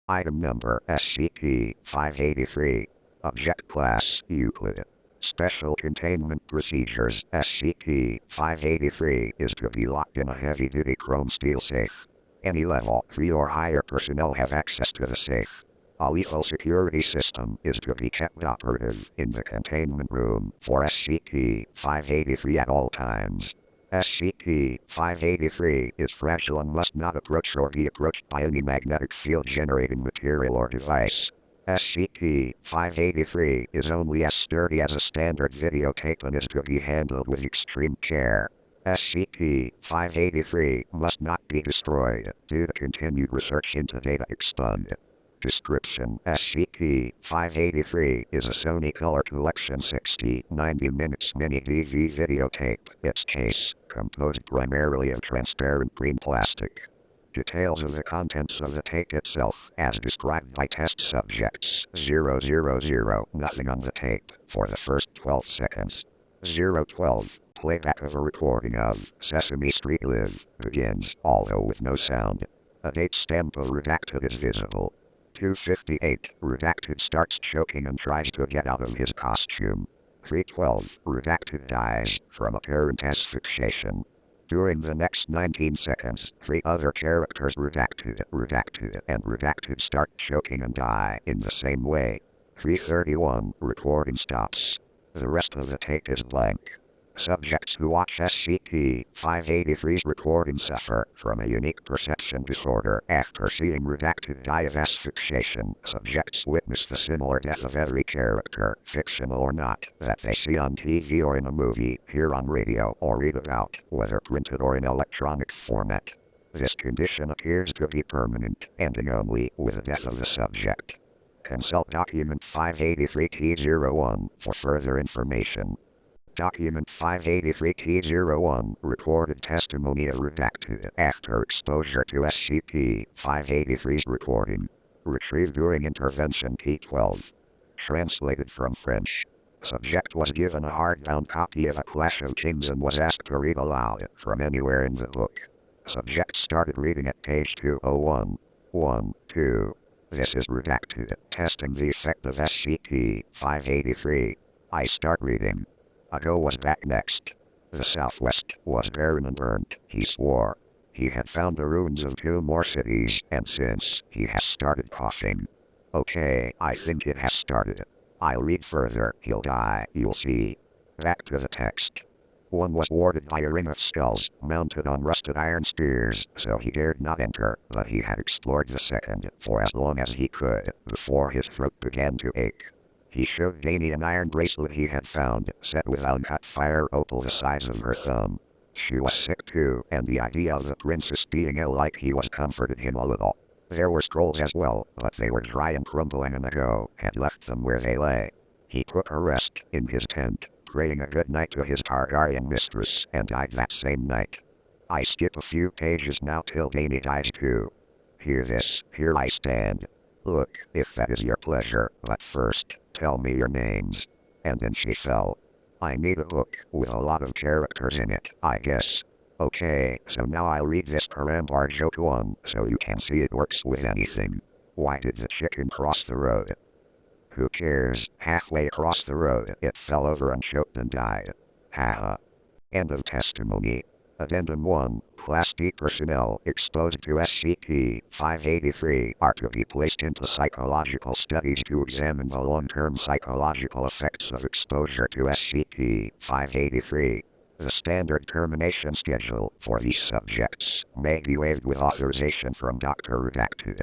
Item number SCP-583. Object Class Euclid. Special Containment Procedures. SCP-583 is to be locked in a heavy-duty chrome steel safe. Any level 3 or higher personnel have access to the safe. A lethal security system is to be kept operative in the containment room for SCP-583 at all times. SCP-583 is fragile and must not approach or be approached by any magnetic field-generating material or device. SCP-583 is only as sturdy as a standard videotape and is to be handled with extreme care. SCP-583 must not be destroyed due to continued research into data expunged. Description: SCP-583 is a Sony Color Collection 60/90 minutes mini-DV videotape. Its case, composed primarily of transparent green plastic. Details of the contents of the tape itself, as described by test subjects 000, nothing on the tape for the first 12 seconds. 012, playback of a recording of Sesame Street Live begins, although with no sound. A date stamp of redacted is visible. 258, redacted starts choking and tries to get out of his costume. 312, redacted dies from apparent asphyxiation. During the next 19 seconds, 3 other characters redacted, and redacted start choking and die in the same way. 331, recording stops. The rest of the tape is blank. Subjects who watch SCP-583's recording suffer from a unique perception disorder after seeing redacted die of asphyxiation. Subjects witness the similar death of every character, fictional or not, that they see on TV or in a movie, hear on radio, or read about, whether printed or in electronic format. This condition appears to be permanent, ending only with the death of the subject. Consult Document 583-T01 for further information. Document 583-T01, recorded testimony of redacted after exposure to SCP-583's recording. Retrieved during intervention T12. Translated from French. Subject was given a hardbound copy of A Clash of Kings and was asked to read aloud from anywhere in the book. Subject started reading at page 201. 1-2. This is redacted, testing the effect of SCP-583. I start reading. Ago was back next. The Southwest was barren and burnt, he swore. He had found the ruins of 2 more cities, and since, he has started coughing. Okay, I think it has started. I'll read further, he'll die, you'll see. Back to the text. 1 was warded by a ring of skulls, mounted on rusted iron spears, so he dared not enter, but he had explored the second, for as long as he could, before his throat began to ache. He showed Danny an iron bracelet he had found, set with uncut fire opal the size of her thumb. She was sick too, and the idea of the princess being ill like he was comforted him a little. There were scrolls as well, but they were dry and crumbling and Ago had left them where they lay. He took a rest in his tent, praying a good night to his Targaryen mistress, and died that same night. I skip a few pages now till Danny dies too. Hear this, here I stand. Look, if that is your pleasure, but first, tell me your names. And then she fell. I need a book with a lot of characters in it, I guess. Okay, so now I'll read this Parambar joke 1, so you can see it works with anything. Why did the chicken cross the road? Who cares? Halfway across the road, it fell over and choked and died. Haha. End of testimony. Addendum 1. Class D personnel exposed to SCP-583 are to be placed into psychological studies to examine the long-term psychological effects of exposure to SCP-583. The standard termination schedule for these subjects may be waived with authorization from Dr. Redacted.